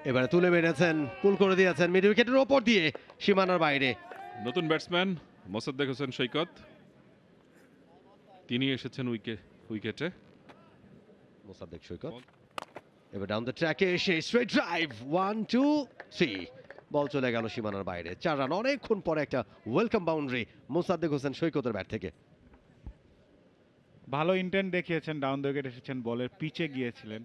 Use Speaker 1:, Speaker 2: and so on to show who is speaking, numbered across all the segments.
Speaker 1: এবারে তুলে মেরেছেন, পুল করে দিয়েছেন মিড উইকেটের ওপর দিয়ে সীমানার বাইরে।
Speaker 2: নতুন ব্যাটসম্যান মোসাদ্দেক হোসেন সৈকত, তিনি এসেছেন উইকেটে।
Speaker 1: মোসাদ্দেক সৈকত এবার ডাউন দ্য ট্র্যাকে এসে স্ট্রেট ড্রাইভ 1 2 3, বল চলে গেল সীমানার বাইরে। 4 রান, অনেকক্ষণ পরে একটা ওয়েলকাম বাউন্ডারি মোসাদ্দেক হোসেন সৈকতের ব্যাট থেকে।
Speaker 3: ভালো ইন্টেন্ট দেখিয়েছেন, ডাউন দ্য উইকেট এসেছেন, বলের পিচে গিয়েছিলেন।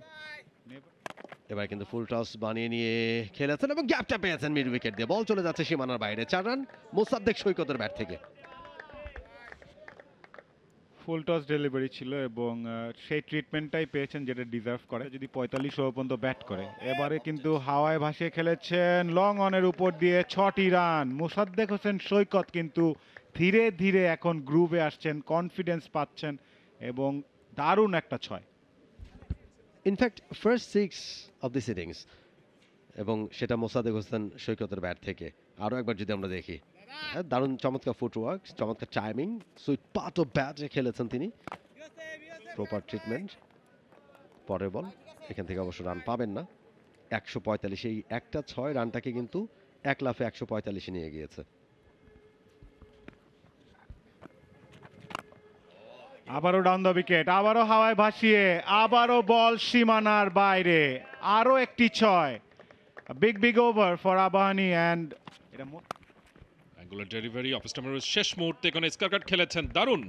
Speaker 1: এবার কিন্তু ফুল টস বানিয়ে নিয়ে খেলেছেন এবং গ্যাপটা পেয়েছেন মিড উইকেট দিয়ে। বল চলে যাচ্ছে সীমানার বাইরে। 4 রান মোসাদ্দেক সৈকতের ব্যাট থেকে।
Speaker 3: ফুল টস ডেলিভারি ছিল এবং সেই ট্রিটমেন্টটাই পেয়েছেন যেটা ডিজার্ভ করে। যদি 45 ওভার পর্যন্ত ব্যাট করে, এবারে কিন্তু হাওয়ায় ভাসিয়ে খেলেছেন লং অনের উপর দিয়ে 6টি রান। মোসাদ্দেক হোসেন সৈকত কিন্তু ধীরে ধীরে এখন গ্রুভে আসছেন, কনফিডেন্স পাচ্ছেন এবং দারুণ একটা 6।
Speaker 1: In fact first 6 of this innings, এবং সেটা মোসাদ্দেক হোসেন সৈকতের ব্যাট থেকে। আরও একবার যদি আমরা দেখি, দারুণ চমৎকার ফুটওয়ার্ক, চমৎকার টাইমিং, সুইট পাট ও ব্যাটে খেলেছেন তিনি। Proper treatment. পরের বল, এখান থেকে অবশ্য রান পাবেন না। 145, এই একটা 6 রানটাকে কিন্তু এক লাফে 145 নিয়ে গিয়েছে।
Speaker 3: আবারও ডাউন দ্য উইকেট, আবারও হাওয়ায় ভাসিয়ে, আবারও বল সীমানার বাইরে। আরও একটি 6। Big over for Abahani and
Speaker 2: angular delivery off স্টাম্পের শেষ মুহূর্তে কোনো স্কোয়ার কাট খেলেছেন, দারুণ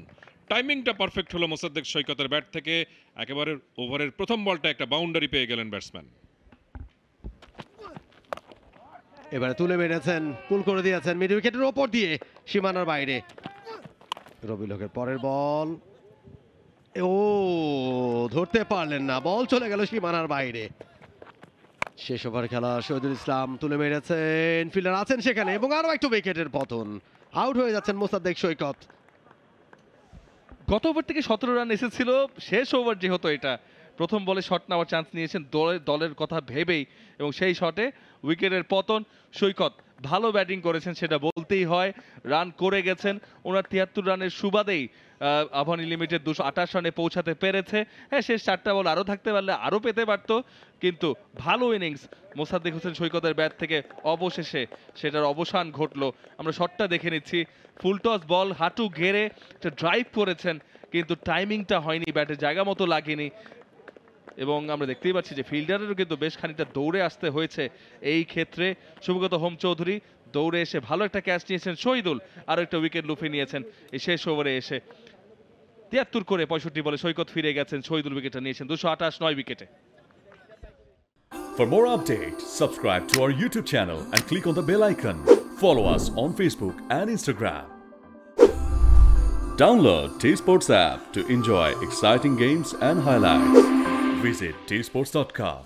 Speaker 2: টাইমিংটা পারফেক্ট হলো মোসাদ্দেক সৈকতের ব্যাট থেকে। একেবারে ওভারের প্রথম বলটা একটা বাউন্ডারি পেয়ে গেলেন ব্যাটসম্যান।
Speaker 1: এবারে তুলে মেরেছেন, পুল করে দিয়েছেন মিড উইকেটের ওপর দিয়ে সীমানার বাইরে। রবিউল হকের পরের বল, ও ধরতে পারলেন না, বল চলে গেল সীমানার বাইরে। শেষ ওভার খেলা, শহীদুল ইসলাম তুলে মেরেছেন, ফিল্ডার আছেন সেখানে এবং আরো একটু উইকেটের পতন। আউট হয়ে যাচ্ছেন মোসাদ্দেক সৈকত।
Speaker 4: গত ওভার থেকে 17 রান এসেছিল, শেষ ওভার যেহেতু এটা প্রথম বলে শট নেওয়ার চান্স নিয়েছেন দলের কথা ভেবেই, এবং সেই শটে উইকেটের পতন। সৈকত ভালো ব্যাটিং করেছেন সেটা বলতেই হয়, রান করে গেছেন। ওনার 73 রানের সুবাদেই আবাহনী লিমিটেড 228 রানে পৌঁছাতে পেরেছে। হ্যাঁ, শেষ 4টা বল আরও থাকতে পারলে আরও পেতে পারতো, কিন্তু ভালো ইনিংস মোসাদ্দেক হোসেন সৈকতের ব্যাট থেকে। অবশেষে সেটার অবসান ঘটলো। আমরা শটটা দেখে নিচ্ছি, ফুল টস বল হাঁটু ঘেরে ড্রাইভ করেছেন, কিন্তু টাইমিংটা হয়নি, ব্যাটে জায়গা মতো লাগেনি। এবং আমরা দেখতেই পাচ্ছি যে ফিল্ডারেরও কিন্তু বেশ খানিকটা দৌড়ে আসতে হয়েছে এই ক্ষেত্রে। শুভগত হোম চৌধুরী দৌড়ে এসে ভালো একটা ক্যাচ নিয়েছেন, শহীদুল আরও একটা উইকেট লুফে নিয়েছেন এই শেষ ওভারে এসে। 73 করে 65 বলে সৈকত ফিরে গেছেন, শহীদুল উইকেটটা নিয়েছেন 228 9 উইকেটে।
Speaker 5: For more updates, subscribe to our YouTube channel and click on the bell icon. Follow us on Facebook and Instagram. Download T-Sports app to enjoy exciting games and highlights. Visit tsports.com.